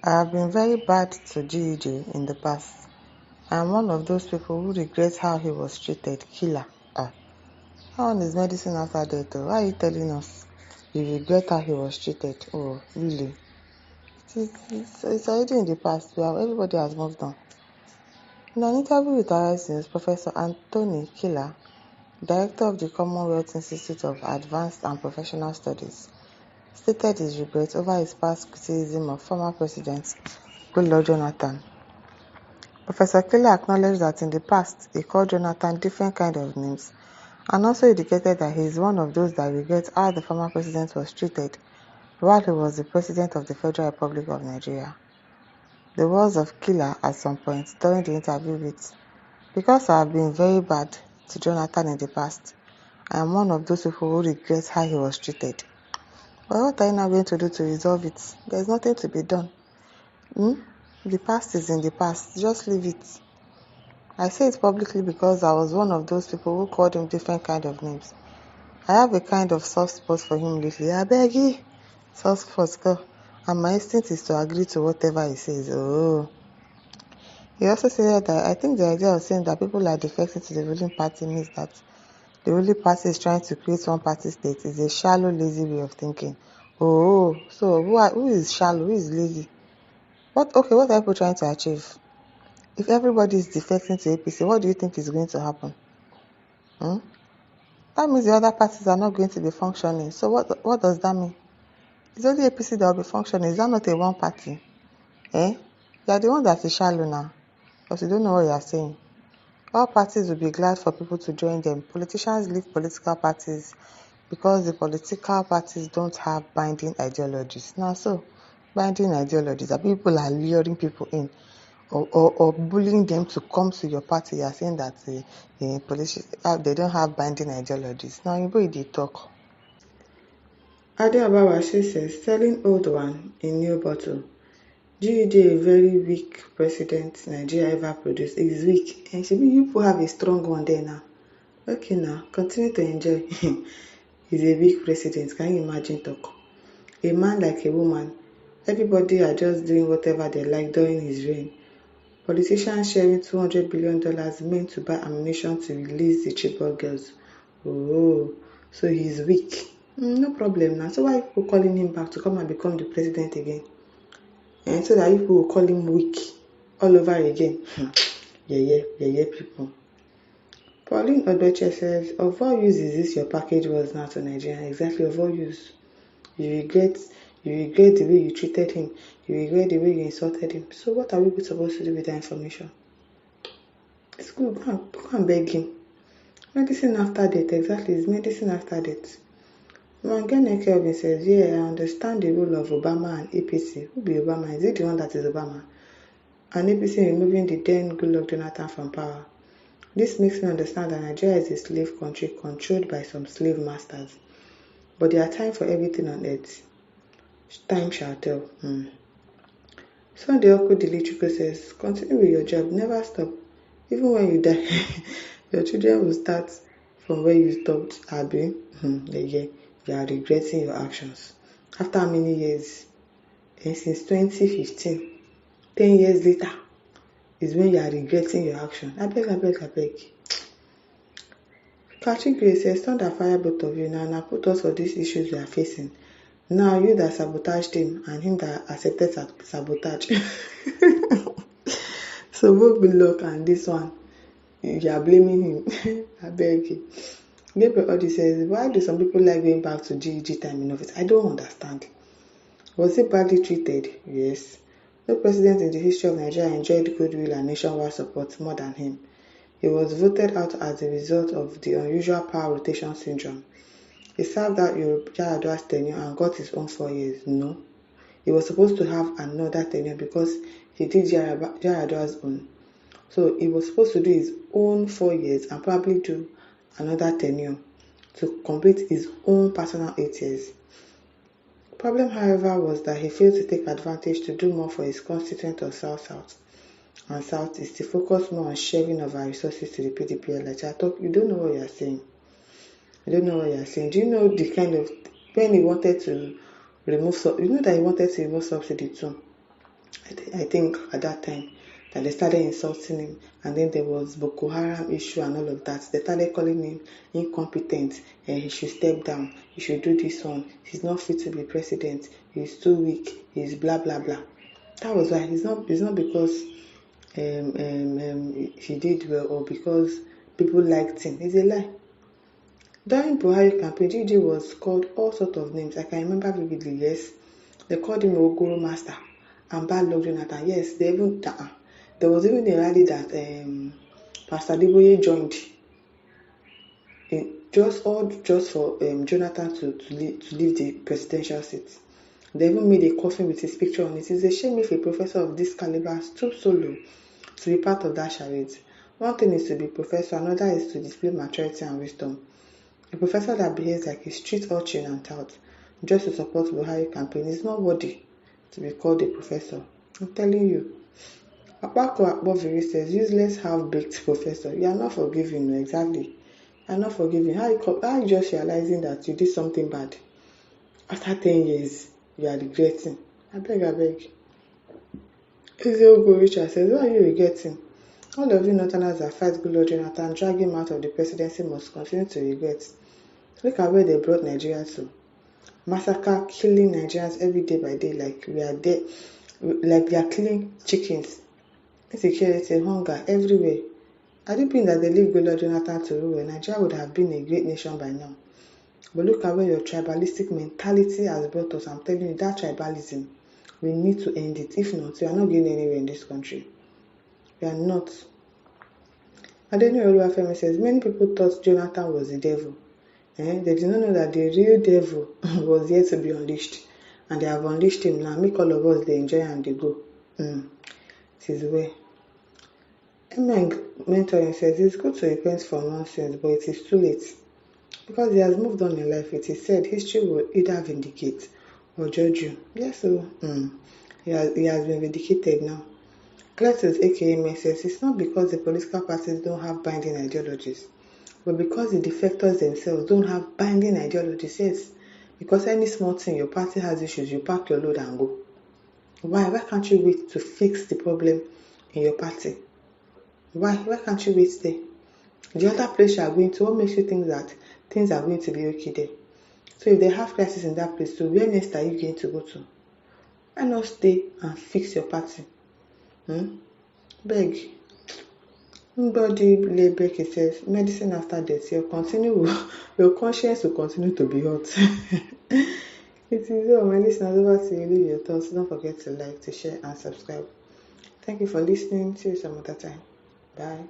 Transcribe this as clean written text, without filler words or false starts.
I have been very bad to GEJ in the past. I am one of those people who regrets how he was treated. Killer. How on is medicine after death? Why are you telling us you regret how he was treated? Oh, really? It's already in the past. Everybody has moved on. In an interview with Arise News, Professor Anthony Killer, director of the Commonwealth Institute of Advanced and Professional Studies, stated his regret over his past criticism of former President Goodluck Jonathan. Professor Killer acknowledged that in the past he called Jonathan different kinds of names and also indicated that he is one of those that regret how the former president was treated while he was the President of the Federal Republic of Nigeria. The words of Killer at some point during the interview with, "Because I have been very bad to Jonathan in the past, I am one of those people who regrets how he was treated." But what are you now going to do to resolve it? There is nothing to be done. The past is in the past. Just leave it. I say it publicly because I was one of those people who called him different kind of names. I have a kind of soft spot for him lately. I beg you. Soft spot, girl. And my instinct is to agree to whatever he says. Oh. He also said that I think the idea of saying that people are defecting to the ruling party means that the ruling party is trying to create one party state is a shallow, lazy way of thinking. Oh, so who is shallow? Who is lazy? What are people trying to achieve? If everybody is defecting to APC, what do you think is going to happen? That means the other parties are not going to be functioning. So what does that mean? It's only APC that will be functioning. Is that not a one party? You are the one that is shallow now, because you don't know what you are saying. All parties will be glad for people to join them. Politicians leave political parties because the political parties don't have binding ideologies. Now, so binding ideologies are people are luring people in or bullying them to come to your party. You are saying that they don't have binding ideologies. Now, you they talk. Ade Abawashi says, selling old one in new bottle. GEJ, a very weak president Nigeria ever produced. It is weak. And you people have a strong one there now. Okay now, continue to enjoy. He's a weak president. Can you imagine talk? A man like a woman. Everybody are just doing whatever they like during his reign. Politicians sharing $200 billion meant to buy ammunition to release the Chibok girls. Oh, so he's weak. No problem now. So why are people calling him back to come and become the president again? And so that people will call him weak all over again. Yeah, people. Pauline Odoche says, of what use is this your package was now to Nigeria? Exactly, of what use? You regret the way you treated him. You regret the way you insulted him. So what are we supposed to do with that information? It's good. Go and beg him. Medicine after death. Exactly, it's medicine after death. Mangene Kelvin says, yeah, I understand the role of Obama and APC. Who be Obama? Is it the one that is Obama? And APC removing the then Goodluck Jonathan from power. This makes me understand that Nigeria is a slave country controlled by some slave masters. But there are time for everything on earth. Time shall tell. Sunday Oko Dilichiko says, continue with your job, never stop. Even when you die, your children will start from where you stopped, Abi. You are regretting your actions. After how many years? And since 2015, 10 years later, is when you are regretting your action. I beg. Catching Grace says, thunder fire both of you now put us for these issues we are facing. Now you that sabotaged him and him that accepted sabotage. So both Goodluck and this one, you are blaming him. I beg you. Gabriel Odi says, why do some people like going back to GEG time in office? I don't understand. Was he badly treated? Yes. No president in the history of Nigeria enjoyed goodwill and nationwide support more than him. He was voted out as a result of the unusual power rotation syndrome. He served out Yar'Adua's tenure and got his own 4 years. No. He was supposed to have another tenure because he did Yar'Adua's own. So he was supposed to do his own 4 years and probably do another tenure to complete his own personal 8 years. The problem, however, was that he failed to take advantage to do more for his constituent of South-South and South-East to focus more on sharing of our resources to the PDP. You don't know what you are saying. Do you know the kind of, when he wanted to remove, you know that he wanted to remove subsidy too. I think at that time that they started insulting him, and then there was Boko Haram issue and all of that. They started calling him incompetent, and he should step down, he should do this one, he's not fit to be president, he's too weak, he's blah blah blah. That was why. It's not because he did well or because people liked him. It's a lie. During Buhari campaign, Gigi was called all sorts of names. I can remember vividly, yes. They called him Ogoro Master and Bad Luck Jonathan. Yes, they even there was even a rally that Pastor Adeboye joined just for Jonathan to leave the presidential seat. They even made a coffin with his picture on it. It's a shame if a professor of this caliber stoops so low to be part of that charade. One thing is to be a professor, another is to display maturity and wisdom. A professor that behaves like a street urchin and tout just to support Buhari campaign is not worthy to be called a professor. I'm telling you. Apako Akpoviri says, useless half-baked professor. You are not forgiving, exactly. You are not forgiving. How you just realizing that you did something bad? After 10 years, you are regretting. I beg. Eziogo Richard says, what are you regretting? All of you Northerners that fight Goodluck Jonathan, drag him out of the presidency must continue to regret. Look at where they brought Nigeria to. Massacre, killing Nigerians every day by day, like we are dead, like they are killing chickens. Insecurity, hunger, everywhere. Had it been that they leave Goodluck Jonathan to rule, Nigeria would have been a great nation by now. But look at where your tribalistic mentality has brought us. I'm telling you, that tribalism, we need to end it. If not, we are not going anywhere in this country. We are not. Adeni Oluwafemi says, many people thought Jonathan was the devil. They did not know that the real devil was yet to be unleashed. And they have unleashed him now. Make all of us they enjoy and they go. It is well. Emeng Mentoring says, it's good to repent for nonsense, but it is too late. Because he has moved on in life, it is said history will either vindicate or judge you. Yes, so he has been vindicated now. Cletus aka says, it's not because the political parties don't have binding ideologies, but because the defectors themselves don't have binding ideologies. Yes, because any small thing your party has issues, you pack your load and go. Why can't you wait to fix the problem in your party? Why can't you wait there? The other place you are going to, what makes you think that things are going to be okay there? So if they have crisis in that place, so where next are you going to go to? Why not stay and fix your party? Beg. Nobody Lebeke says, medicine after death, your conscience will continue to be hot. It is all my listeners. Over to you. Leave your thoughts. Don't forget to like, to share, and subscribe. Thank you for listening. See you some other time. Bye.